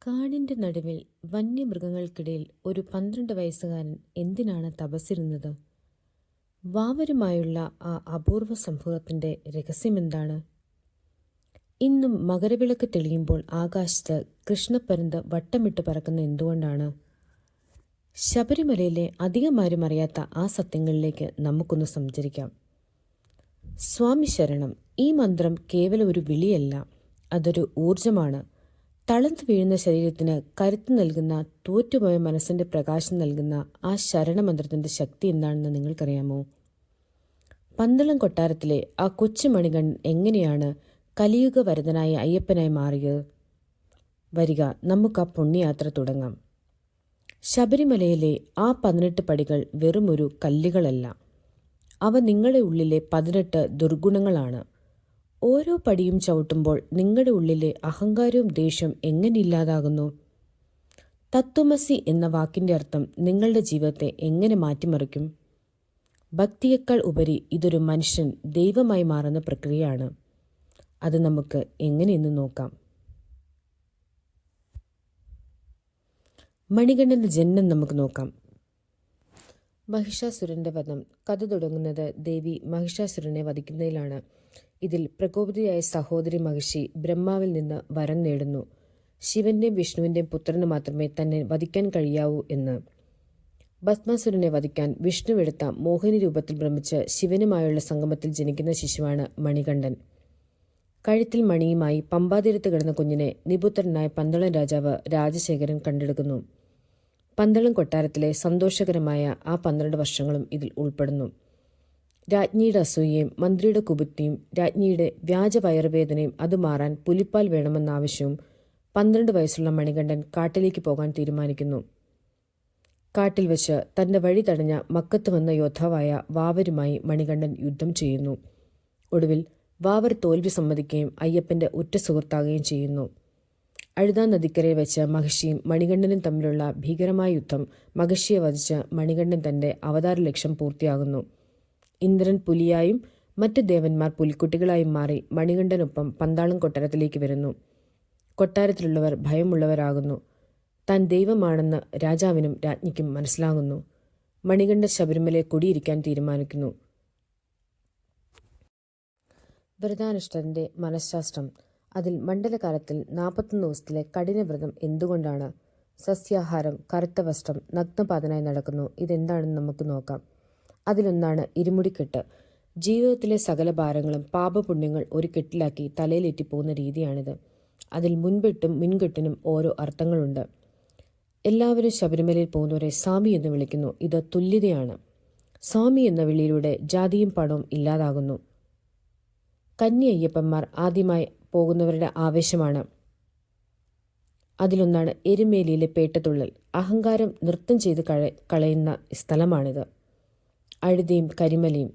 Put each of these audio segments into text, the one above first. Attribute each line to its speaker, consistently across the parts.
Speaker 1: കാടിന്റെ നടുവിൽ വന്യമൃഗങ്ങൾക്കിടയിൽ ഒരു 12 വയസ്സുകാരൻ എന്തിനാണ് തപസ്സിരുന്നത്? വാവരുമായുള്ള ആ അപൂർവ സംഭവത്തിന്റെ രഹസ്യമെന്താണ്? ഇന്നും മകരവിളക്ക് തെളിയുമ്പോൾ ആകാശത്ത് കൃഷ്ണപ്പരുന്ത് വട്ടമിട്ട് പറക്കുന്ന എന്തുകൊണ്ടാണ്? ശബരിമലയിലെ അധികമാരും അറിയാത്ത ആ സത്യങ്ങളിലേക്ക് നമുക്കൊന്ന് സഞ്ചരിക്കാം. സ്വാമി ശരണം. ഈ മന്ത്രം കേവലം ഒരു വിളിയല്ല, അതൊരു ഊർജമാണ്. തളർന്നു വീഴുന്ന ശരീരത്തിന് കരുത്ത് നൽകുന്ന, തോറ്റുപോയ മനസ്സിന്റെ പ്രകാശം നൽകുന്ന ആ ശരണമന്ത്രത്തിന്റെ ശക്തി എന്താണെന്ന് നിങ്ങൾക്കറിയാമോ? പന്തളം കൊട്ടാരത്തിലെ ആ കൊച്ചു മണികണ്ഠൻ എങ്ങനെയാണ് കലിയുഗ വരദനായ അയ്യപ്പനായി മാറിയത്? വരിക, നമുക്ക് ആ പുണ്യയാത്ര തുടങ്ങാം. ശബരിമലയിലെ ആ 18 പടികൾ വെറുമൊരു കല്ലുകളല്ല, അവ നിങ്ങളുടെ ഉള്ളിലെ 18 ദുർഗുണങ്ങളാണ്. ഓരോ പടിയും ചവിട്ടുമ്പോൾ നിങ്ങളുടെ ഉള്ളിലെ അഹങ്കാരവും ദേഷ്യവും എങ്ങനെ ഇല്ലാതാകുന്നു? തത്വമസി എന്ന വാക്കിന്റെ അർത്ഥം നിങ്ങളുടെ ജീവിതത്തെ എങ്ങനെ മാറ്റിമറിക്കും? ഭക്തിയേക്കാൾ ഉപരി ഇതൊരു മനുഷ്യൻ ദൈവമായി മാറുന്ന പ്രക്രിയയാണ്. അത് നമുക്ക് എങ്ങനെയെന്ന് നോക്കാം. മണികണ്ഠന്റെ ജനനം നമുക്ക് നോക്കാം. മഹിഷാസുരന്റെ വധം. കഥ തുടങ്ങുന്നത് ദേവി മഹിഷാസുരനെ വധിക്കുന്നതിലാണ്. ഇതിൽ പ്രകോപിതയായ സഹോദരി മഹിഷി ബ്രഹ്മാവിൽ നിന്ന് വരം നേടുന്നു, ശിവന്റെയും വിഷ്ണുവിന്റെയും പുത്രന് മാത്രമേ തന്നെ വധിക്കാൻ കഴിയാവൂ എന്ന്. ഭസ്മാസുരനെ വധിക്കാൻ വിഷ്ണു എടുത്ത മോഹിനി രൂപത്തിൽ ഭ്രമിച്ച് ശിവനുമായുള്ള സംഗമത്തിൽ ജനിക്കുന്ന ശിശുവാണ് മണികണ്ഠൻ. കഴുത്തിൽ മണിയുമായി പമ്പാതീരത്ത് കിടന്ന കുഞ്ഞിനെ നിപുത്രനായ പന്തളം രാജാവ് രാജശേഖരൻ കണ്ടെടുക്കുന്നു. പന്തളം കൊട്ടാരത്തിലെ സന്തോഷകരമായ ആ 12 വർഷങ്ങളും ഇതിൽ ഉൾപ്പെടുന്നു. രാജ്ഞിയുടെ അസൂയയും മന്ത്രിയുടെ കുബുദ്ധിയും രാജ്ഞിയുടെ വ്യാജ വയറുവേദനയും അത് മാറാൻ പുലിപ്പാൽ വേണമെന്ന ആവശ്യവും 12 വയസ്സുള്ള മണികണ്ഠൻ കാട്ടിലേക്ക് പോകാൻ തീരുമാനിക്കുന്നു. കാട്ടിൽ വെച്ച് തന്റെ വഴി തടഞ്ഞ മക്കത്ത് വന്ന യോദ്ധാവായ വാവരുമായി മണികണ്ഠൻ യുദ്ധം ചെയ്യുന്നു. ഒടുവിൽ വാവർ തോൽവി സമ്മതിക്കുകയും അയ്യപ്പന്റെ ഉറ്റ സുഹൃത്താകുകയും ചെയ്യുന്നു. അഴുതാ നദിക്കരയിൽ വെച്ച് മഹിഷിയും മണികണ്ഠനും തമ്മിലുള്ള ഭീകരമായ യുദ്ധം മഹിഷിയെ വധിച്ച് മണികണ്ഠൻ തന്റെ അവതാര ലക്ഷ്യം പൂർത്തിയാകുന്നു. ഇന്ദ്രൻ പുലിയായും മറ്റ് ദേവന്മാർ പുലിക്കുട്ടികളായും മാറി മണികണ്ഠനൊപ്പം പന്താളം കൊട്ടാരത്തിലേക്ക് വരുന്നു. കൊട്ടാരത്തിലുള്ളവർ ഭയമുള്ളവരാകുന്നു. താൻ ദൈവമാണെന്ന് രാജാവിനും രാജ്ഞിക്കും മനസ്സിലാകുന്നു. മണികണ്ഠൻ ശബരിമലയെ കുടിയിരിക്കാൻ തീരുമാനിക്കുന്നു. വ്രതാനുഷ്ഠാനന്റെ മനഃശാസ്ത്രം. അതിൽ മണ്ഡലകാലത്തിൽ 41 ദിവസത്തിലെ കഠിനവ്രതം എന്തുകൊണ്ടാണ്? സസ്യാഹാരം, കറുത്ത വസ്ത്രം, നഗ്നപാതനായി നടക്കുന്നു. ഇതെന്താണെന്ന് നമുക്ക് നോക്കാം. അതിലൊന്നാണ് ഇരുമുടിക്കെട്ട്. ജീവിതത്തിലെ സകല ഭാരങ്ങളും പാപപുണ്യങ്ങൾ ഒരു കെട്ടിലാക്കി തലയിലേറ്റിപ്പോകുന്ന രീതിയാണിത്. അതിൽ മുൻപെട്ടും മുൻകെട്ടിനും ഓരോ അർത്ഥങ്ങളുണ്ട്. എല്ലാവരും ശബരിമലയിൽ പോകുന്നവരെ സ്വാമി എന്ന് വിളിക്കുന്നു. ഇത് തുല്യതയാണ്. സ്വാമി എന്ന വിളിയിലൂടെ ജാതിയും പണവും ഇല്ലാതാകുന്നു. കന്നി അയ്യപ്പന്മാർ ആദ്യമായി പോകുന്നവരുടെ ആവേശമാണ്. അതിലൊന്നാണ് എരുമേലിയിലെ പേട്ടതുള്ളൽ. അഹങ്കാരം നൃത്തം ചെയ്ത് കളയുന്ന സ്ഥലമാണിത്. അഴുതിയും കരിമലയും.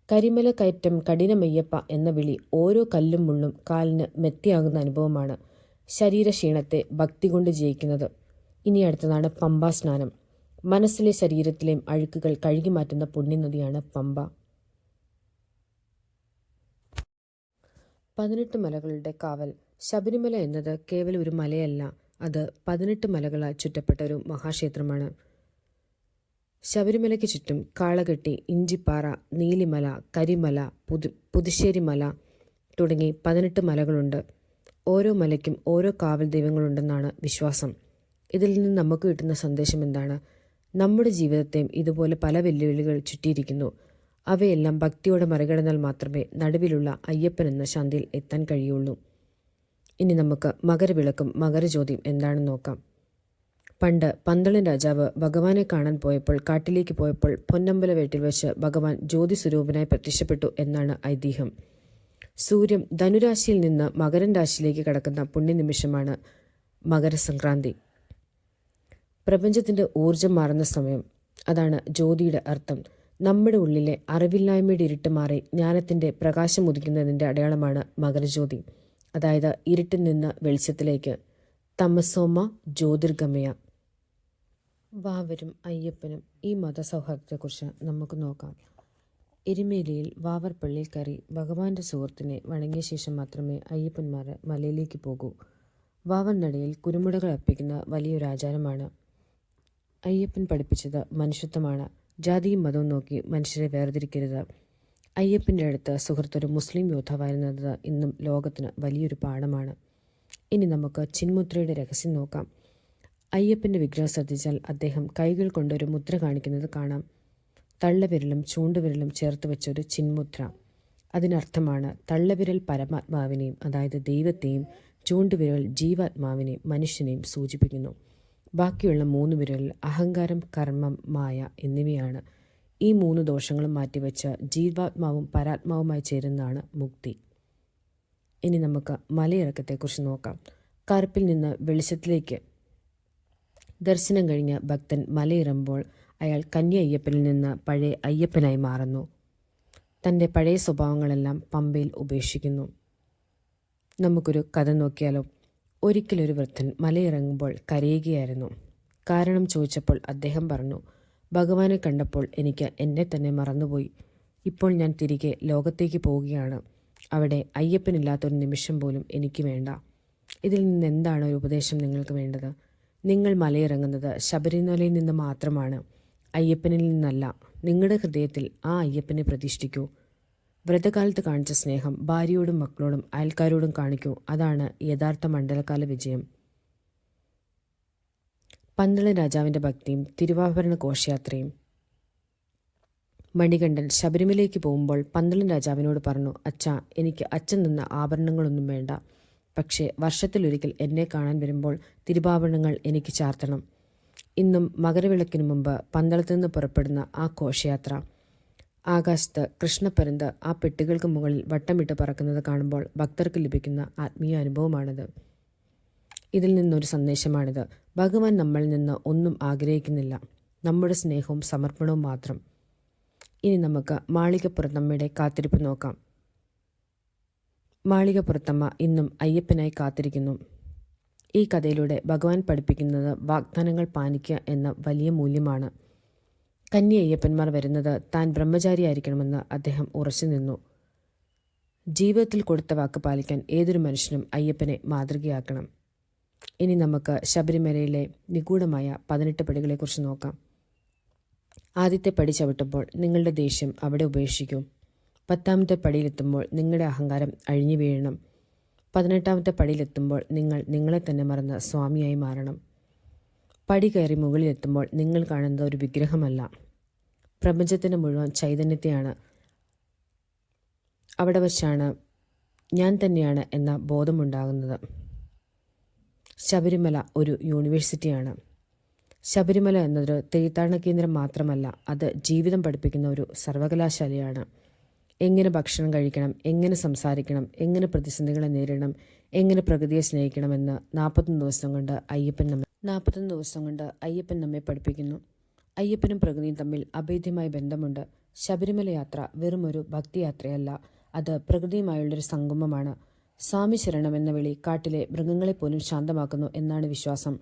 Speaker 1: കരിമല കയറ്റം കഠിനമയ്യപ്പ എന്ന വിളി ഓരോ കല്ലും മുള്ളും കാലിന് മെത്തിയാകുന്ന അനുഭവമാണ്. ശരീരക്ഷീണത്തെ ഭക്തി കൊണ്ട് ജയിക്കുന്നത്. ഇനി അടുത്തതാണ് പമ്പാ സ്നാനം. മനസ്സിലെ ശരീരത്തിലെയും അഴുക്കുകൾ കഴുകി മാറ്റുന്ന പുണ്യനദിയാണ് പമ്പ. 18 മലകളുടെ കാവൽ. ശബരിമല എന്നത് കേവലം ഒരു മലയല്ല, അത് 18 മലകളാൽ ചുറ്റപ്പെട്ട ഒരു മഹാക്ഷേത്രമാണ്. ശബരിമലയ്ക്ക് ചുറ്റും കാളകെട്ടി, ഇഞ്ചിപ്പാറ, നീലിമല, കരിമല, പുതുശ്ശേരി മല തുടങ്ങി 18 മലകളുണ്ട്. ഓരോ മലയ്ക്കും ഓരോ കാവൽ ദൈവങ്ങളുണ്ടെന്നാണ് വിശ്വാസം. ഇതിൽ നിന്ന് നമുക്ക് കിട്ടുന്ന സന്ദേശം എന്താണ്? നമ്മുടെ ജീവിതത്തെയും ഇതുപോലെ പല വെല്ലുവിളികൾ ചുറ്റിയിരിക്കുന്നു. അവയെല്ലാം ഭക്തിയോടെ മറികടന്നാൽ മാത്രമേ നടുവിലുള്ള അയ്യപ്പൻ എന്ന ശാന്തിയിൽ എത്താൻ കഴിയുള്ളൂ. ഇനി നമുക്ക് മകരവിളക്കും മകരജ്യോതിയും എന്താണെന്ന് നോക്കാം. പണ്ട് പന്തളം രാജാവ് ഭഗവാനെ കാണാൻ പോയപ്പോൾ കാട്ടിലേക്ക് പോയപ്പോൾ പൊന്നമ്പല വീട്ടിൽ വെച്ച് ഭഗവാൻ ജ്യോതി സ്വരൂപനായി പ്രത്യക്ഷപ്പെട്ടു എന്നാണ് ഐതിഹ്യം. സൂര്യൻ ധനുരാശിയിൽ നിന്ന് മകരൻ രാശിയിലേക്ക് കടക്കുന്ന പുണ്യനിമിഷമാണ് മകരസംക്രാന്തി. പ്രപഞ്ചത്തിന്റെ ഊർജം മാറുന്ന സമയം. അതാണ് ജ്യോതിയുടെ അർത്ഥം. നമ്മുടെ ഉള്ളിലെ അറിവില്ലായ്മയുടെ ഇരുട്ട് മാറി ജ്ഞാനത്തിന്റെ പ്രകാശം ഉദിക്കുന്നതിന്റെ അടയാളമാണ് മകരജ്യോതി. അതായത് ഇരുട്ടിൽ നിന്ന് വെളിച്ചത്തിലേക്ക്. തമസോമ ജ്യോതിർഗമയ. വാവരും അയ്യപ്പനും. ഈ മതസൗഹാർദ്ദത്തെക്കുറിച്ച് നമുക്ക് നോക്കാം. എരുമേലിയിൽ വാവർ പള്ളിയിൽ കയറി ഭഗവാന്റെ സുഹൃത്തിനെ വണങ്ങിയ ശേഷം മാത്രമേ അയ്യപ്പന്മാർ മലയിലേക്ക് പോകൂ. വാവന്നടയിൽ കുരുമുടകൾ അർപ്പിക്കുന്ന വലിയൊരു ആചാരമാണ്. അയ്യപ്പൻ പഠിപ്പിച്ചത് മനുഷ്യത്വമാണ്. ജാതിയും മതവും നോക്കി മനുഷ്യരെ വേർതിരിക്കരുത്. അയ്യപ്പൻ്റെ അടുത്ത് സുഹൃത്തൊരു മുസ്ലിം യോദ്ധാവായിരുന്നത് ഇന്നും ലോകത്തിന് വലിയൊരു പാഠമാണ്. ഇനി നമുക്ക് ചിന്മുദ്രയുടെ രഹസ്യം നോക്കാം. അയ്യപ്പൻ്റെ വിഗ്രഹം ശ്രദ്ധിച്ചാൽ അദ്ദേഹം കൈകൾ കൊണ്ടൊരു മുദ്ര കാണിക്കുന്നത് കാണാം. തള്ളവിരലും ചൂണ്ടുവിരലും ചേർത്ത് വെച്ചൊരു ചിന്മുദ്ര. അതിനർത്ഥമാണ് തള്ളവിരൽ പരമാത്മാവിനെയും, അതായത് ദൈവത്തെയും, ചൂണ്ടുവിരൽ ജീവാത്മാവിനെയും മനുഷ്യനെയും സൂചിപ്പിക്കുന്നു. ബാക്കിയുള്ള 3 വിരൽ അഹങ്കാരം, കർമ്മം, മായ എന്നിവയാണ്. ഈ 3 ദോഷങ്ങളും മാറ്റിവെച്ച് ജീവാത്മാവും പരാത്മാവുമായി ചേരുന്നതാണ് മുക്തി. ഇനി നമുക്ക് മലയിറക്കത്തെക്കുറിച്ച് നോക്കാം. കറുപ്പിൽ നിന്ന് വെളിച്ചത്തിലേക്ക് ദർശനം കഴിഞ്ഞ ഭക്തൻ മലയിറങ്ങുമ്പോൾ അയാൾ കന്നി അയ്യപ്പനിൽ നിന്ന് പഴയ അയ്യപ്പനായി മാറുന്നു. തൻ്റെ പഴയ സ്വഭാവങ്ങളെല്ലാം പമ്പയിൽ ഉപേക്ഷിക്കുന്നു. നമുക്കൊരു കഥ നോക്കിയാലോ. ഒരിക്കലൊരു വൃദ്ധൻ മലയിറങ്ങുമ്പോൾ കരയുകയായിരുന്നു. കാരണം ചോദിച്ചപ്പോൾ അദ്ദേഹം പറഞ്ഞു, ഭഗവാനെ കണ്ടപ്പോൾ എനിക്ക് എന്നെ തന്നെ മറന്നുപോയി. ഇപ്പോൾ ഞാൻ തിരികെ ലോകത്തേക്ക് പോവുകയാണ്. അവിടെ അയ്യപ്പനില്ലാത്തൊരു നിമിഷം പോലും എനിക്ക് വേണ്ട. ഇതിൽ നിന്ന് എന്താണ് ഒരു ഉപദേശം നിങ്ങൾക്ക് വേണ്ടത്? നിങ്ങൾ മലയിറങ്ങുന്നത് ശബരിമലയിൽ നിന്ന് മാത്രമാണ്, അയ്യപ്പനിൽ നിന്നല്ല. നിങ്ങളുടെ ഹൃദയത്തിൽ ആ അയ്യപ്പനെ പ്രതിഷ്ഠിക്കൂ. വ്രതകാലത്ത് കാണിച്ച സ്നേഹം ഭാര്യയോടും മക്കളോടും അയൽക്കാരോടും കാണിക്കൂ. അതാണ് യഥാർത്ഥ മണ്ഡലകാല വിജയം. പന്തളൻ രാജാവിൻ്റെ ഭക്തിയും തിരുവാഭരണ ഘോഷയാത്രയും. മണികണ്ഠൻ ശബരിമലയ്ക്ക് പോകുമ്പോൾ പന്തളൻ രാജാവിനോട് പറഞ്ഞു, അച്ഛാ, എനിക്ക് അച്ഛൻ തന്ന ആഭരണങ്ങളൊന്നും വേണ്ട. പക്ഷേ വർഷത്തിലൊരിക്കൽ എന്നെ കാണാൻ വരുമ്പോൾ തിരുവാഭരണങ്ങൾ എനിക്ക് ചാർത്തണം. ഇന്നും മകരവിളക്കിനു മുമ്പ് പന്തളത്തു നിന്ന് പുറപ്പെടുന്ന ആ ഘോഷയാത്ര, ആകാശത്ത് കൃഷ്ണപ്പരുന്ത് ആ പെട്ടികൾക്ക് മുകളിൽ വട്ടമിട്ട് പറക്കുന്നത് കാണുമ്പോൾ ഭക്തർക്ക് ലഭിക്കുന്ന ആത്മീയ അനുഭവമാണിത്. ഇതിൽ നിന്നൊരു സന്ദേശമാണിത്. ഭഗവാൻ നമ്മളിൽ നിന്ന് ഒന്നും ആഗ്രഹിക്കുന്നില്ല, നമ്മുടെ സ്നേഹവും സമർപ്പണവും മാത്രം. ഇനി നമുക്ക് മാളികപ്പുറത്തമ്മയുടെ കാത്തിരിപ്പ് നോക്കാം. മാളികപ്പുറത്തമ്മ ഇന്നും അയ്യപ്പനായി കാത്തിരിക്കുന്നു. ഈ കഥയിലൂടെ ഭഗവാൻ പഠിപ്പിക്കുന്നത് വാഗ്ദാനങ്ങൾ പാലിക്കുക എന്ന വലിയ മൂല്യമാണ്. കന്നി അയ്യപ്പന്മാർ വരുന്നത് താൻ ബ്രഹ്മചാരിയായിരിക്കണമെന്ന് അദ്ദേഹം ഉറച്ചു നിന്നു. ജീവിതത്തിൽ കൊടുത്ത വാക്ക് പാലിക്കാൻ ഏതൊരു മനുഷ്യനും അയ്യപ്പനെ മാതൃകയാക്കണം. ഇനി നമുക്ക് ശബരിമലയിലെ നിഗൂഢമായ 18 പടികളെക്കുറിച്ച് നോക്കാം. ആദ്യത്തെ പടി ചവിട്ടുമ്പോൾ നിങ്ങളുടെ ദേഷ്യം അവിടെ ഉപേക്ഷിക്കൂ. 10ാമത്തെ പടിയിലെത്തുമ്പോൾ നിങ്ങളുടെ അഹങ്കാരം അഴിഞ്ഞു വീഴണം. 18ാമത്തെ പടിയിലെത്തുമ്പോൾ നിങ്ങൾ നിങ്ങളെ തന്നെ മറന്ന് സ്വാമിയായി മാറണം. പടി കയറി മുകളിലെത്തുമ്പോൾ നിങ്ങൾ കാണുന്നത് ഒരു വിഗ്രഹമല്ല, പ്രപഞ്ചത്തിന് മുഴുവൻ ചൈതന്യത്തെയാണ്. അവിടെ വച്ചാണ് ഞാൻ തന്നെയാണ് എന്ന ബോധമുണ്ടാകുന്നത്. ശബരിമല ഒരു യൂണിവേഴ്സിറ്റിയാണ്. ശബരിമല എന്നതൊരു തീർത്ഥാടന കേന്ദ്രം മാത്രമല്ല, അത് ജീവിതം പഠിപ്പിക്കുന്ന ഒരു സർവകലാശാലയാണ്. എങ്ങനെ ഭക്ഷണം കഴിക്കണം, എങ്ങനെ സംസാരിക്കണം, എങ്ങനെ പ്രതിസന്ധികളെ നേരിടണം, എങ്ങനെ പ്രകൃതിയെ സ്നേഹിക്കണമെന്ന് 41 ദിവസം കൊണ്ട് അയ്യപ്പൻ നമ്മെ പഠിപ്പിക്കുന്നു. അയ്യപ്പനും പ്രകൃതിയും തമ്മിൽ അഭേദ്യമായ ബന്ധമുണ്ട്. ശബരിമല യാത്ര വെറും ഒരു ഭക്തിയാത്രയല്ല, അത് പ്രകൃതിയുമായുള്ളൊരു സംഗമമാണ്. സ്വാമി ശരണം എന്ന വിളി കാട്ടിലെ മൃഗങ്ങളെപ്പോലും ശാന്തമാക്കുന്നു എന്നാണ് വിശ്വാസം.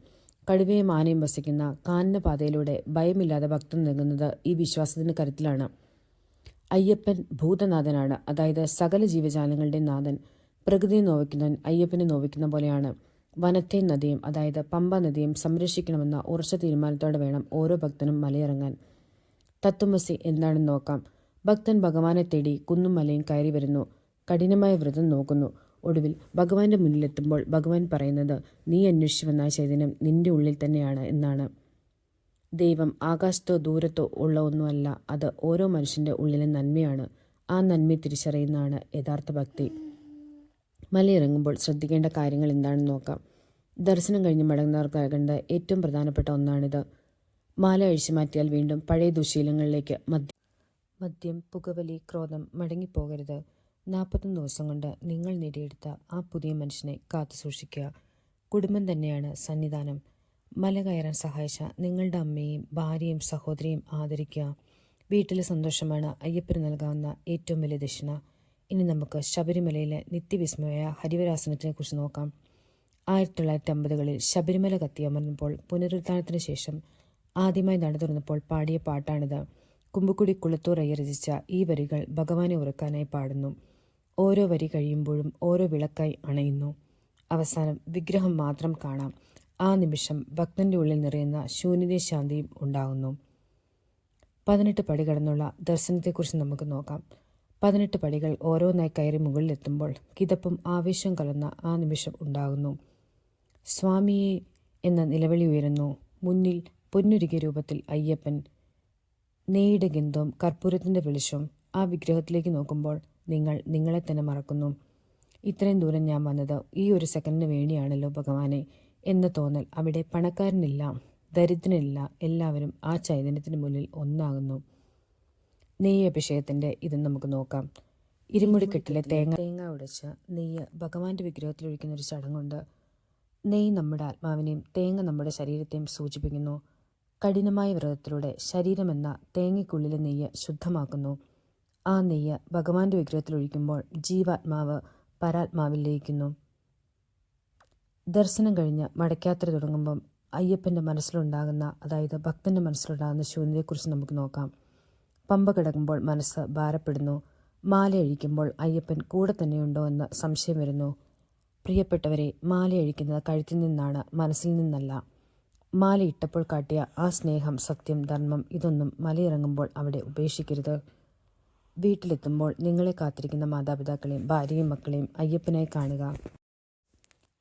Speaker 1: കടുവയും ആനയും വസിക്കുന്ന കാനനപാതയിലൂടെ ഭയമില്ലാതെ ഭക്തൻ നീങ്ങുന്നത് ഈ വിശ്വാസത്തിന് കരുത്തിലാണ്. അയ്യപ്പൻ ഭൂതനാഥനാണ്, അതായത് സകല ജീവജാലങ്ങളുടെ നാഥൻ. പ്രകൃതിയെ നോവിക്കുന്നവൻ അയ്യപ്പനെ നോവിക്കുന്ന പോലെയാണ്. വനത്തെയും നദിയും, അതായത് പമ്പ നദിയും സംരക്ഷിക്കണമെന്ന ഉറച്ച തീരുമാനത്തോടെ വേണം ഓരോ ഭക്തനും മലയിറങ്ങാൻ. തത്വമസി എന്താണെന്ന് നോക്കാം. ഭക്തൻ ഭഗവാനെ തേടി കുന്നും മലയും കയറി വരുന്നു, കഠിനമായ വ്രതം നോക്കുന്നു. ഒടുവിൽ ഭഗവാന്റെ മുന്നിലെത്തുമ്പോൾ ഭഗവാൻ പറയുന്നത്, നീ അന്വേഷിച്ചു വന്ന ചൈതന്യം നിന്റെ ഉള്ളിൽ തന്നെയാണ് എന്നാണ്. ദൈവം ആകാശത്തോ ദൂരത്തോ ഉള്ള ഒന്നുമല്ല, അത് ഓരോ മനുഷ്യൻ്റെ ഉള്ളിലെ നന്മയാണ്. ആ നന്മയെ തിരിച്ചറിയുന്നതാണ് യഥാർത്ഥ ഭക്തി. മലയിറങ്ങുമ്പോൾ ശ്രദ്ധിക്കേണ്ട കാര്യങ്ങൾ എന്താണെന്ന് നോക്കാം. ദർശനം കഴിഞ്ഞ് മടങ്ങുന്നവർക്കാകേണ്ട ഏറ്റവും പ്രധാനപ്പെട്ട ഒന്നാണിത്. മാല അഴിച്ചു മാറ്റിയാൽ വീണ്ടും പഴയ ദുശീലങ്ങളിലേക്ക് മദ്യം, പുകവലി, ക്രോധം മടങ്ങിപ്പോകരുത്. 41 ദിവസം കൊണ്ട് നിങ്ങൾ നേടിയെടുത്ത ആ പുതിയ മനുഷ്യനെ കാത്തു സൂക്ഷിക്കുക. കുടുംബം തന്നെയാണ് സന്നിധാനം. മല കയറാൻ സഹായിച്ച നിങ്ങളുടെ അമ്മയെയും ഭാര്യയും സഹോദരിയും ആദരിക്കുക. വീട്ടിലെ സന്തോഷമാണ് അയ്യപ്പന് നൽകാവുന്ന ഏറ്റവും വലിയ ദക്ഷിണ. ഇനി നമുക്ക് ശബരിമലയിലെ നിത്യവിസ്മയ ഹരിവരാസനത്തിനെ കുറിച്ച് നോക്കാം. 1950കളിൽ ശബരിമല കത്തിയമർന്നപ്പോൾ പുനരുദ്ധാനത്തിന് ശേഷം ആദ്യമായി നട തുറന്നപ്പോൾ പാടിയ പാട്ടാണിത്. കുമ്പുക്കുടി കുളത്തൂർ അയ്യർ രചിച്ച ഈ വരികൾ ഭഗവാനെ ഉറക്കാനായി പാടുന്നു. ഓരോ വരി കഴിയുമ്പോഴും ഓരോ വിളക്കായി അണയുന്നു. അവസാനം വിഗ്രഹം മാത്രം കാണാം. ആ നിമിഷം ഭക്തന്റെ ഉള്ളിൽ നിറയുന്ന ശൂന്യതയും ശാന്തിയും ഉണ്ടാകുന്നു. 18 പടി കടന്നുള്ള ദർശനത്തെക്കുറിച്ച് നമുക്ക് നോക്കാം. 18 പടികൾ ഓരോന്നായി കയറി മുകളിലെത്തുമ്പോൾ കിതപ്പും ആവേശവും കലർന്ന ആ നിമിഷം ഉണ്ടാകുന്നു. സ്വാമിയെ എന്ന നിലവിളി ഉയരുന്നു. മുന്നിൽ പൊന്നുരുകിയ രൂപത്തിൽ അയ്യപ്പൻ, നെയ്യുടെ ഗന്ധവും കർപ്പൂരത്തിൻ്റെ വെളിച്ചവും. ആ വിഗ്രഹത്തിലേക്ക് നോക്കുമ്പോൾ നിങ്ങൾ നിങ്ങളെ തന്നെ മറക്കുന്നു. ഇത്രയും ദൂരം ഞാൻ വന്നത് ഈ ഒരു സെക്കൻഡിന് വേണ്ടിയാണല്ലോ ഭഗവാനെ എന്ന തോന്നൽ. അവിടെ പണക്കാരനില്ല, ദരിദ്രനില്ല, എല്ലാവരും ആ ചൈതന്യത്തിന് മുന്നിൽ ഒന്നാകുന്നു. നെയ്യ് അഭിഷേകത്തിൻ്റെ ഇത് നമുക്ക് നോക്കാം. ഇരുമുടിക്കെട്ടിലെ തേങ്ങ ഉടച്ച് നെയ്യ് ഭഗവാന്റെ വിഗ്രഹത്തിൽ ഒഴിക്കുന്ന ഒരു ചടങ്ങുണ്ട്. നെയ്യ് നമ്മുടെ ആത്മാവിനെയും തേങ്ങ നമ്മുടെ ശരീരത്തെയും സൂചിപ്പിക്കുന്നു. കഠിനമായ വ്രതത്തിലൂടെ ശരീരമെന്ന തേങ്ങയ്ക്കുള്ളിലെ നെയ്യ് ശുദ്ധമാക്കുന്നു. ആ നെയ്യ് ഭഗവാന്റെ വിഗ്രഹത്തിൽ ഒഴിക്കുമ്പോൾ ജീവാത്മാവ് പരാത്മാവിൽ ലയിക്കുന്നു. ദർശനം കഴിഞ്ഞ് മടക്കയാത്ര തുടങ്ങുമ്പം അയ്യപ്പൻ്റെ മനസ്സിലുണ്ടാകുന്ന, അതായത് ഭക്തൻ്റെ മനസ്സിലുണ്ടാകുന്ന ശൂന്യതയെക്കുറിച്ച് നമുക്ക് നോക്കാം. പമ്പ കിടക്കുമ്പോൾ മനസ്സ് ഭാരപ്പെടുന്നു. മാല അഴിക്കുമ്പോൾ അയ്യപ്പൻ കൂടെ തന്നെയുണ്ടോ എന്ന് സംശയം വരുന്നു. പ്രിയപ്പെട്ടവരെ, മാല അഴിക്കുന്നത് കഴുത്തിൽ നിന്നാണ്, മനസ്സിൽ നിന്നല്ല. മാല ഇട്ടപ്പോൾ കാട്ടിയ ആ സ്നേഹം, സത്യം, ധർമ്മം ഇതൊന്നും മലയിറങ്ങുമ്പോൾ അവിടെ ഉപേക്ഷിക്കരുത്. വീട്ടിലെത്തുമ്പോൾ നിങ്ങളെ കാത്തിരിക്കുന്ന മാതാപിതാക്കളെയും ഭാര്യയും മക്കളെയും അയ്യപ്പനായി കാണുക.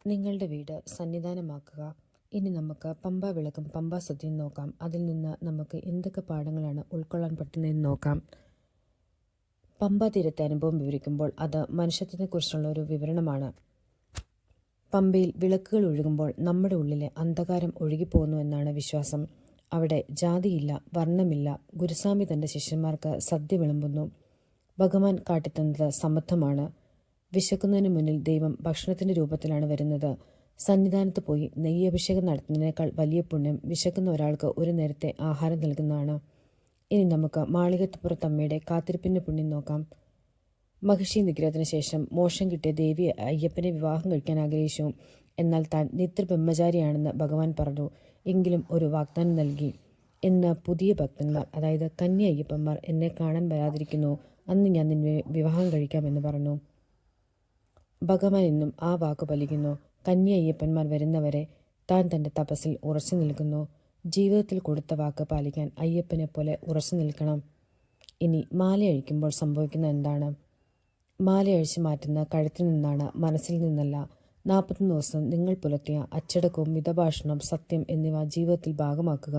Speaker 1: നിങ്ങളുടെ വീട് സന്നിധാനമാക്കുക. ഇനി നമുക്ക് പമ്പാ വിളക്കും പമ്പാ സദ്യയും നോക്കാം. അതിൽ നിന്ന് നമുക്ക് എന്തൊക്കെ പാഠങ്ങളാണ് ഉൾക്കൊള്ളാൻ പറ്റുന്നതെന്ന് നോക്കാം. പമ്പാ തീരത്തെ അനുഭവം വിവരിക്കുമ്പോൾ അത് മനുഷ്യത്വത്തെക്കുറിച്ചുള്ള ഒരു വിവരണമാണ്. പമ്പയിൽ വിളക്കുകൾ ഒഴുകുമ്പോൾ നമ്മുടെ ഉള്ളിലെ അന്ധകാരം ഒഴുകിപ്പോകുന്നു എന്നാണ് വിശ്വാസം. അവിടെ ജാതിയില്ല, വർണ്ണമില്ല. ഗുരുസ്വാമി തൻ്റെ ശിഷ്യന്മാർക്ക് സദ്യ വിളമ്പുന്നു. ഭഗവാൻ കാട്ടിത്തന്നത് സമത്വമാണ്. വിശക്കുന്നതിന് മുന്നിൽ ദൈവം ഭക്ഷണത്തിൻ്റെ രൂപത്തിലാണ് വരുന്നത്. സന്നിധാനത്ത് പോയി നെയ്യഭിഷേകം നടത്തുന്നതിനേക്കാൾ വലിയ പുണ്യം വിശക്കുന്ന ഒരാൾക്ക് ഒരു നേരത്തെ ആഹാരം നൽകുന്നതാണ്. ഇനി നമുക്ക് മാളികത്തുപുറത്തമ്മയുടെ കാത്തിരിപ്പിൻ്റെ പുണ്യം നോക്കാം. മഹിഷി നിഗ്രഹത്തിന് ശേഷം മോക്ഷം കിട്ടിയ ദേവി അയ്യപ്പനെ വിവാഹം കഴിക്കാൻ ആഗ്രഹിച്ചു. എന്നാൽ താൻ നിത്യബ്രഹ്മചാരിയാണെന്ന് ഭഗവാൻ പറഞ്ഞു. എങ്കിലും ഒരു വാഗ്ദാനം നൽകി. എന്ന് പുതിയ ഭക്തന്മാർ, അതായത് കന്യ അയ്യപ്പന്മാർ എന്നെ കാണാൻ വരാതിരിക്കുന്നു, അന്ന് ഞാൻ നിന്നെ വിവാഹം കഴിക്കാമെന്ന് പറഞ്ഞു. ഭഗവാൻ ഇന്നും ആ വാക്ക് പാലിക്കുന്നു. കന്യ അയ്യപ്പന്മാർ വരുന്നവരെ താൻ തൻ്റെ തപസ്സിൽ ഉറച്ചു നിൽക്കുന്നു. ജീവിതത്തിൽ കൊടുത്ത വാക്ക് പാലിക്കാൻ അയ്യപ്പനെ പോലെ ഉറച്ചു നിൽക്കണം. ഇനി മാല അഴിക്കുമ്പോൾ സംഭവിക്കുന്ന എന്താണ്? മാല അഴിച്ചു മാറ്റുന്ന കഴുത്തിൽ നിന്നാണ്, മനസ്സിൽ നിന്നല്ല. 41 ദിവസം നിങ്ങൾ പുലർത്തിയ അച്ചടക്കവും മിതഭാഷണം, സത്യം എന്നിവ ജീവിതത്തിൽ ഭാഗമാക്കുക.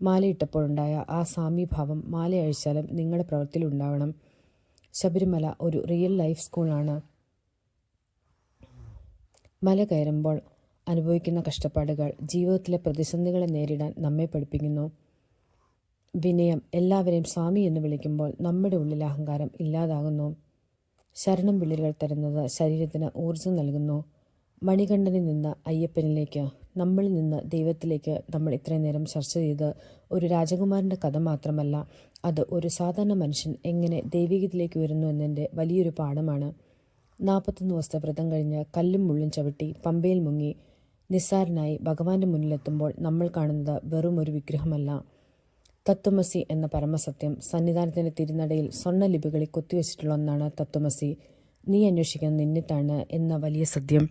Speaker 1: മാലയിട്ടപ്പോഴുണ്ടായ ആ സാമ്യഭാവം മാല അഴിച്ചാലും നിങ്ങളുടെ പ്രവൃത്തിയിൽ ഉണ്ടാവണം. ശബരിമല ഒരു റിയൽ ലൈഫ് സ്കൂളാണ്. മല കയറുമ്പോൾ അനുഭവിക്കുന്ന കഷ്ടപ്പാടുകൾ ജീവിതത്തിലെ പ്രതിസന്ധികളെ നേരിടാൻ നമ്മെ പഠിപ്പിക്കുന്നു. വിനയം, എല്ലാവരെയും സ്വാമി എന്ന് വിളിക്കുമ്പോൾ നമ്മുടെ ഉള്ളിലെ അഹങ്കാരം ഇല്ലാതാകുന്നു. ശരണം വിളികൾ തരുന്നത് ശരീരത്തിന് ഊർജ്ജം നൽകുന്നു. മണികണ്ഠനിൽ നിന്ന് അയ്യപ്പനിലേക്ക്, നമ്മളിൽ നിന്ന് ദൈവത്തിലേക്ക് നമ്മൾ ഇത്രയും നേരം ചർച്ച ചെയ്ത് ഒരു രാജകുമാരൻ്റെ കഥ മാത്രമല്ല, അത് ഒരു സാധാരണ മനുഷ്യൻ എങ്ങനെ ദൈവികത്തിലേക്ക് വരുന്നു എന്നതിൻ്റെ വലിയൊരു പാഠമാണ്. 41 ദിവസത്തെ വ്രതം കഴിഞ്ഞ് കല്ലും മുള്ളും ചവിട്ടി പമ്പയിൽ മുങ്ങി നിസ്സാരനായി ഭഗവാന്റെ മുന്നിലെത്തുമ്പോൾ നമ്മൾ കാണുന്നത് വെറും ഒരു വിഗ്രഹമല്ല. തത്വമസി എന്ന പരമസത്യം സന്നിധാനത്തിൻ്റെ തിരുനടയിൽ സ്വർണ്ണലിപികളിൽ കൊത്തിവെച്ചിട്ടുള്ള ഒന്നാണ് തത്വമസി. നീ അന്വേഷിക്കുന്ന നിന്നിട്ടാണ് എന്ന വലിയ സത്യം.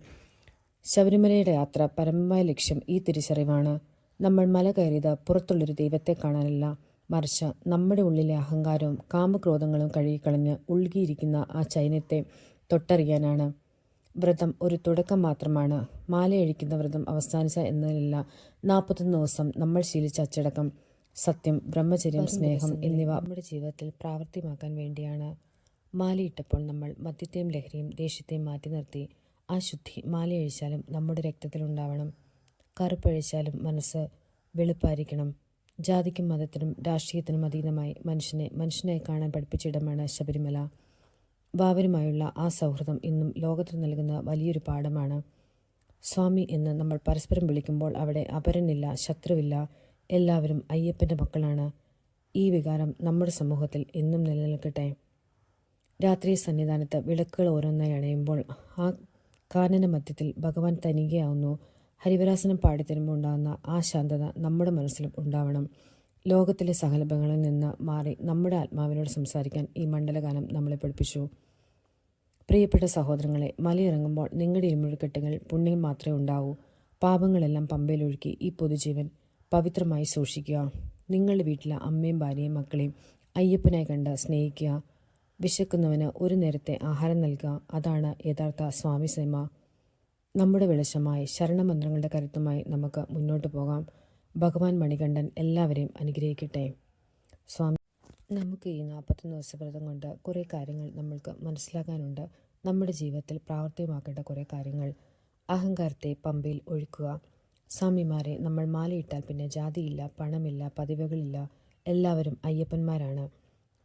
Speaker 1: ശബരിമലയുടെ യാത്ര പരമമായ ലക്ഷ്യം ഈ തിരിച്ചറിവാണ്. നമ്മൾ മല കയറിയത് പുറത്തുള്ളൊരു ദൈവത്തെ കാണാനല്ല, മറിച്ച് നമ്മുടെ ഉള്ളിലെ അഹങ്കാരവും കാമക്രോധങ്ങളും കഴുകിക്കളഞ്ഞ് ഉൾകിയിരിക്കുന്ന ആ ചൈതന്യത്തെ തൊട്ടറിയാനാണ്. വ്രതം ഒരു തുടക്കം മാത്രമാണ്. മാലയഴിക്കുന്ന വ്രതം അവസാനിച്ച എന്നതിലല്ല. 41 ദിവസം നമ്മൾ ശീലിച്ച അച്ചടക്കം, സത്യം, ബ്രഹ്മചര്യം, സ്നേഹം എന്നിവ നമ്മുടെ ജീവിതത്തിൽ പ്രാവർത്തികമാക്കാൻ വേണ്ടിയാണ്. മാലയിട്ടപ്പോൾ നമ്മൾ മദ്യത്തെയും ലഹരിയും ദേഷ്യത്തെയും മാറ്റി നിർത്തി. ആ ശുദ്ധി മാലയഴിച്ചാലും നമ്മുടെ രക്തത്തിലുണ്ടാവണം. കറുപ്പഴിച്ചാലും മനസ്സ് വെളുപ്പായിരിക്കണം. ജാതിക്കും മതത്തിനും രാഷ്ട്രീയത്തിനും അതീതമായി മനുഷ്യനെ മനുഷ്യനായി കാണാൻ പഠിപ്പിച്ചിടമാണ് ശബരിമല. ബാബരുമായുള്ള ആ സൗഹൃദം ഇന്നും ലോകത്തിന് നൽകുന്ന വലിയൊരു പാഠമാണ്. സ്വാമി എന്ന് നമ്മൾ പരസ്പരം വിളിക്കുമ്പോൾ അവിടെ അപരനില്ല, ശത്രുവില്ല, എല്ലാവരും അയ്യപ്പൻ്റെ മക്കളാണ്. ഈ വികാരം നമ്മുടെ സമൂഹത്തിൽ എന്നും നിലനിൽക്കട്ടെ. രാത്രി സന്നിധാനത്ത് വിളക്കുകൾ ഓരോന്നായി അണയുമ്പോൾ ആ കാനന മധ്യത്തിൽ ഭഗവാൻ തനികയാവുന്നു. ഹരിവരാസനം പാടിത്തരുമ്പോൾ ഉണ്ടാകുന്ന ആ ശാന്തത നമ്മുടെ മനസ്സിലും ഉണ്ടാവണം. ലോകത്തിലെ സകലഭങ്ങളിൽ നിന്ന് മാറി നമ്മുടെ ആത്മാവിനോട് സംസാരിക്കാൻ ഈ മണ്ഡലഗാനം നമ്മളെ പഠിപ്പിച്ചു. പ്രിയപ്പെട്ട സഹോദരങ്ങളെ, മലയിറങ്ങുമ്പോൾ നിങ്ങളുടെ ഇരുമുഴുക്കെട്ടുകൾ പുണ്യം മാത്രമേ ഉണ്ടാവൂ. പാപങ്ങളെല്ലാം പമ്പയിലൊഴുക്കി ഈ പൊതുജീവൻ പവിത്രമായി സൂക്ഷിക്കുക. നിങ്ങളുടെ വീട്ടിലെ അമ്മയും ഭാര്യയും മക്കളെയും അയ്യപ്പനായി കണ്ട് സ്നേഹിക്കുക. വിശക്കുന്നവന് ഒരു നേരത്തെ ആഹാരം നൽകുക. അതാണ് യഥാർത്ഥ സ്വാമി സേമ. നമ്മുടെ വെളിച്ചമായി ശരണമന്ത്രങ്ങളുടെ കരുത്തുമായി നമുക്ക് മുന്നോട്ട് പോകാം. ഭഗവാൻ മണികണ്ഠൻ എല്ലാവരെയും അനുഗ്രഹിക്കട്ടെ. സ്വാമി, നമുക്ക് ഈ 41 ദിവസ വ്രതം കൊണ്ട് കുറേ കാര്യങ്ങൾ നമ്മൾക്ക് മനസ്സിലാക്കാനുണ്ട്. നമ്മുടെ ജീവിതത്തിൽ പ്രാവർത്തികമാക്കേണ്ട കുറേ കാര്യങ്ങൾ. അഹങ്കാരത്തെ പമ്പയിൽ ഒഴുക്കുക. സ്വാമിമാരെ, നമ്മൾ മാലയിട്ടാൽ പിന്നെ ജാതിയില്ല, പണമില്ല, പദവികളില്ല, എല്ലാവരും അയ്യപ്പന്മാരാണ്.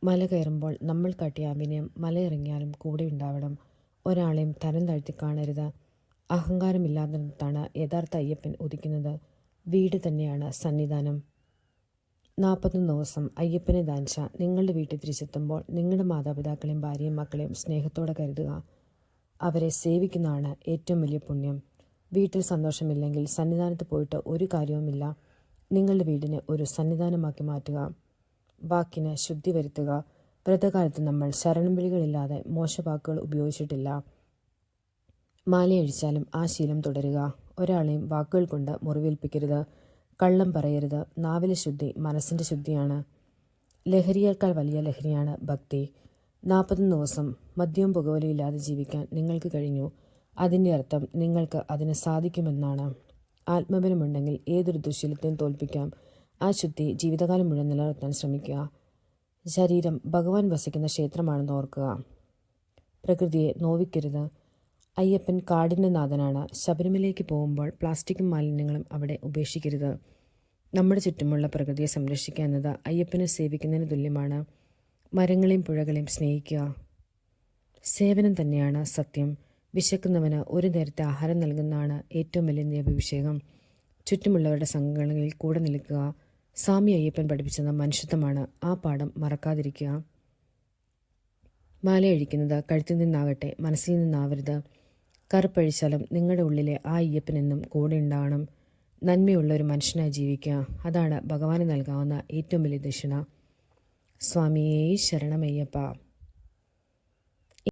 Speaker 1: മല കയറുമ്പോൾ നമ്മൾ കാട്ടിയ അഭിനയം മലയിറങ്ങിയാലും കൂടെ ഉണ്ടാവണം. ഒരാളെയും തരം താഴ്ത്തി കാണരുത്. അഹങ്കാരമില്ലാത്തിടത്താണ് യഥാർത്ഥ അയ്യപ്പൻ ഉദിക്കുന്നത്. വീട് തന്നെയാണ് സന്നിധാനം. 41 ദിവസം അയ്യപ്പനെ ദാനിച്ച നിങ്ങളുടെ വീട്ടിൽ തിരിച്ചെത്തുമ്പോൾ നിങ്ങളുടെ മാതാപിതാക്കളെയും ഭാര്യയും മക്കളെയും സ്നേഹത്തോടെ കരുതുക. അവരെ സേവിക്കുന്നതാണ് ഏറ്റവും വലിയ പുണ്യം. വീട്ടിൽ സന്തോഷമില്ലെങ്കിൽ സന്നിധാനത്ത് പോയിട്ട് ഒരു കാര്യവുമില്ല. നിങ്ങളുടെ വീടിനെ ഒരു സന്നിധാനമാക്കി മാറ്റുക. വാക്കിന് ശുദ്ധി വരുത്തുക. വ്രതകാലത്ത് നമ്മൾ ശരണം വിളികളില്ലാതെ മോശവാക്കുകൾ ഉപയോഗിച്ചിട്ടില്ല. മാലയഴിച്ചാലും ആ ശീലം തുടരുക. ഒരാളെയും വാക്കുകൾ കൊണ്ട് മുറിവേൽപ്പിക്കരുത്. കള്ളം പറയരുത്. നാവിലെ ശുദ്ധി മനസ്സിൻ്റെ ശുദ്ധിയാണ്. ലഹരിയേക്കാൾ വലിയ ലഹരിയാണ് ഭക്തി. 41 ദിവസം മദ്യവും പുകവലിയില്ലാതെ ജീവിക്കാൻ നിങ്ങൾക്ക് കഴിഞ്ഞു. അതിൻ്റെ അർത്ഥം നിങ്ങൾക്ക് അതിന് സാധിക്കുമെന്നാണ്. ആത്മബലമുണ്ടെങ്കിൽ ഏതൊരു ദുശ്ശീലത്തെയും തോൽപ്പിക്കാം. ആ ശുദ്ധി ജീവിതകാലം മുഴുവൻ നിലനിർത്താൻ ശ്രമിക്കുക. ശരീരം ഭഗവാൻ വസിക്കുന്ന ക്ഷേത്രമാണെന്ന് ഓർക്കുക. പ്രകൃതിയെ നോവിക്കരുത്. അയ്യപ്പൻ കാടിൻ്റെ നാഥനാണ്. ശബരിമലയ്ക്ക് പോകുമ്പോൾ പ്ലാസ്റ്റിക്കും മാലിന്യങ്ങളും അവിടെ ഉപേക്ഷിക്കരുത്. നമ്മുടെ ചുറ്റുമുള്ള പ്രകൃതിയെ സംരക്ഷിക്കുക എന്നത് അയ്യപ്പനെ സേവിക്കുന്നതിന് തുല്യമാണ്. മരങ്ങളെയും പുഴകളെയും സ്നേഹിക്കുക. സേവനം തന്നെയാണ് സത്യം. വിശക്കുന്നവന് ഒരു നേരത്തെ ആഹാരം നൽകുന്നതാണ് ഏറ്റവും വലിയ നിയമവിഷയം. ചുറ്റുമുള്ളവരുടെ സംഘങ്ങളിൽ കൂടെ നിൽക്കുക. സ്വാമി അയ്യപ്പൻ പഠിപ്പിച്ചത് മനുഷ്യത്വമാണ്. ആ പാഠം മറക്കാതിരിക്കുക. മാലയഴിക്കുന്നത് കഴുത്തിൽ നിന്നാകട്ടെ, മനസ്സിൽ നിന്നാവരുത്. കറുപ്പഴിച്ചാലും നിങ്ങളുടെ ഉള്ളിലെ ആ അയ്യപ്പൻ എന്നും കൂടെ ഉണ്ടാവണം. നന്മയുള്ള ഒരു മനുഷ്യനായി ജീവിക്കുക. അതാണ് ഭഗവാന് നൽകാവുന്ന ഏറ്റവും വലിയ ദക്ഷിണ. സ്വാമിയേ ശരണമയ്യപ്പ.